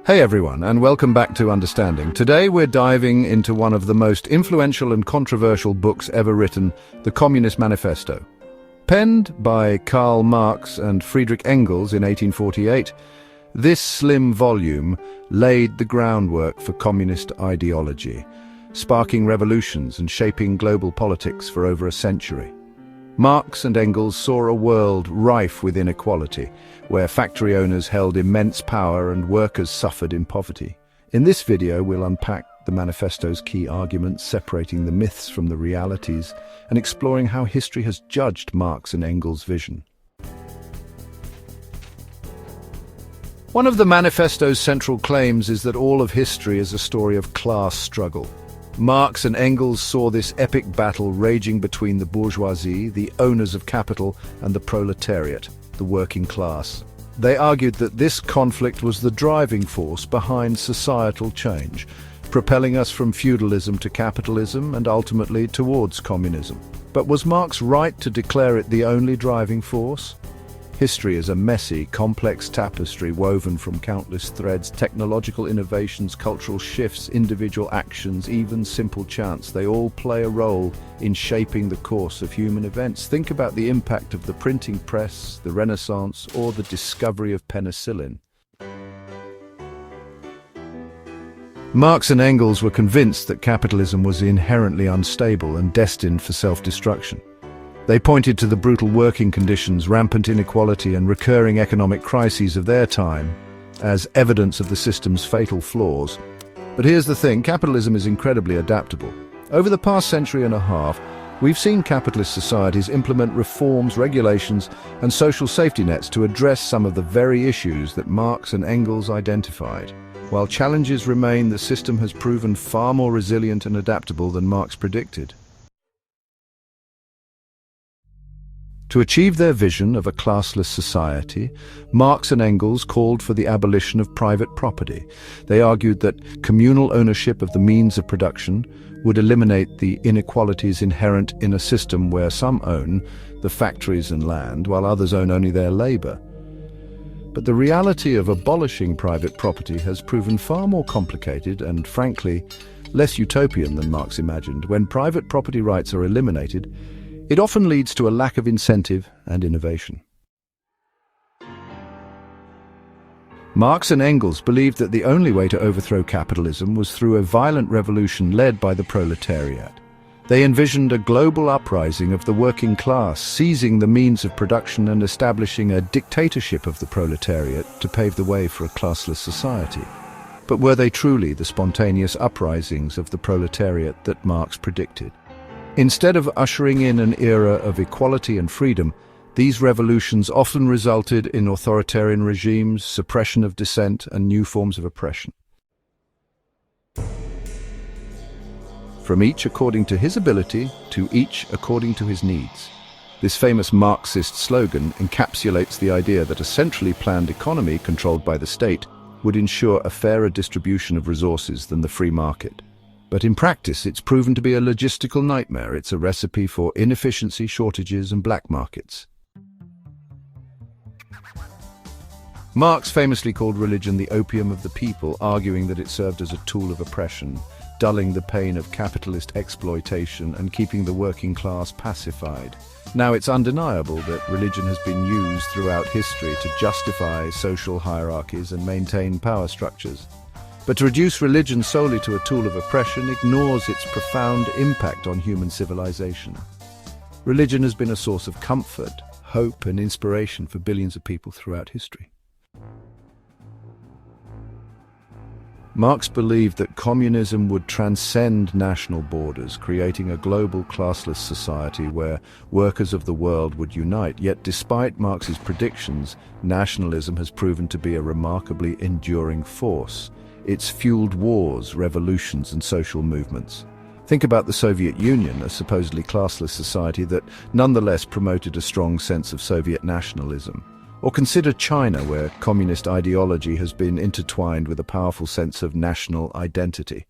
Hey everyone, and welcome back to Understanding. Today we're diving into one of the most influential and controversial books ever written, the Communist Manifesto. Penned by Karl Marx and Friedrich Engels in 1848, this slim volume laid the groundwork for communist ideology, sparking revolutions and shaping global politics for over a century. Marx and Engels saw a world rife with inequality, where factory owners held immense power and workers suffered in poverty. In this video, we'll unpack the manifesto's key arguments, separating the myths from the realities, and exploring how history has judged Marx and Engels' vision. One of the manifesto's central claims is that all of history is a story of class struggle. Marx and Engels saw this epic battle raging between the bourgeoisie, the owners of capital, and the proletariat, the working class. They argued that this conflict was the driving force behind societal change, propelling us from feudalism to capitalism and ultimately towards communism. But was Marx right to declare it the only driving force? History is a messy, complex tapestry woven from countless threads, technological innovations, cultural shifts, individual actions, even simple chance. They all play a role in shaping the course of human events. Think about the impact of the printing press, the Renaissance, or the discovery of penicillin. Marx and Engels were convinced that capitalism was inherently unstable and destined for self-destruction. They pointed to the brutal working conditions, rampant inequality, and recurring economic crises of their time as evidence of the system's fatal flaws. But here's the thing, capitalism is incredibly adaptable. Over the past century and a half, we've seen capitalist societies implement reforms, regulations, and social safety nets to address some of the very issues that Marx and Engels identified. While challenges remain, the system has proven far more resilient and adaptable than Marx predicted. To achieve their vision of a classless society, Marx and Engels called for the abolition of private property. They argued that communal ownership of the means of production would eliminate the inequalities inherent in a system where some own the factories and land, while others own only their labor. But the reality of abolishing private property has proven far more complicated and, frankly, less utopian than Marx imagined. When private property rights are eliminated, it often leads to a lack of incentive and innovation. Marx and Engels believed that the only way to overthrow capitalism was through a violent revolution led by the proletariat. They envisioned a global uprising of the working class, seizing the means of production and establishing a dictatorship of the proletariat to pave the way for a classless society. But were they truly the spontaneous uprisings of the proletariat that Marx predicted? Instead of ushering in an era of equality and freedom, these revolutions often resulted in authoritarian regimes, suppression of dissent, and new forms of oppression. From each according to his ability, to each according to his needs. This famous Marxist slogan encapsulates the idea that a centrally planned economy controlled by the state would ensure a fairer distribution of resources than the free market. But in practice, it's proven to be a logistical nightmare. It's a recipe for inefficiency, shortages, and black markets. Marx famously called religion the opium of the people, arguing that it served as a tool of oppression, dulling the pain of capitalist exploitation and keeping the working class pacified. Now, it's undeniable that religion has been used throughout history to justify social hierarchies and maintain power structures. But to reduce religion solely to a tool of oppression ignores its profound impact on human civilization. Religion has been a source of comfort, hope, and inspiration for billions of people throughout history. Marx believed that communism would transcend national borders, creating a global classless society where workers of the world would unite. Yet despite Marx's predictions, nationalism has proven to be a remarkably enduring force. It's fueled wars, revolutions, and social movements. Think about the Soviet Union, a supposedly classless society that nonetheless promoted a strong sense of Soviet nationalism. Or consider China, where communist ideology has been intertwined with a powerful sense of national identity.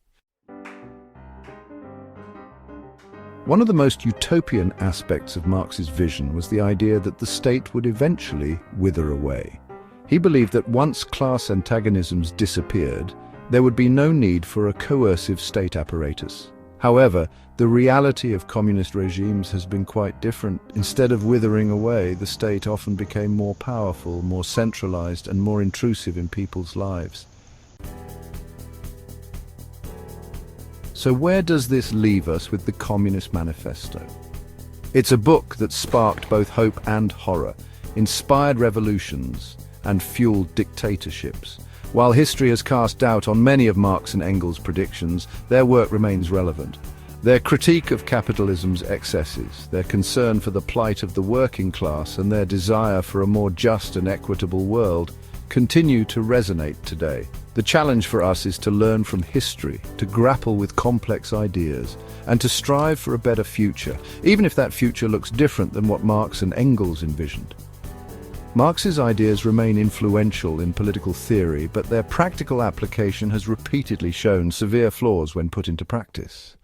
One of the most utopian aspects of Marx's vision was the idea that the state would eventually wither away. He believed that once class antagonisms disappeared, there would be no need for a coercive state apparatus. However, the reality of communist regimes has been quite different. Instead of withering away, the state often became more powerful, more centralized, and more intrusive in people's lives. So where does this leave us with the Communist Manifesto? It's a book that sparked both hope and horror, inspired revolutions, and fueled dictatorships. While history has cast doubt on many of Marx and Engels' predictions, their work remains relevant. Their critique of capitalism's excesses, their concern for the plight of the working class, and their desire for a more just and equitable world continue to resonate today. The challenge for us is to learn from history, to grapple with complex ideas, and to strive for a better future, even if that future looks different than what Marx and Engels envisioned. Marx's ideas remain influential in political theory, but their practical application has repeatedly shown severe flaws when put into practice.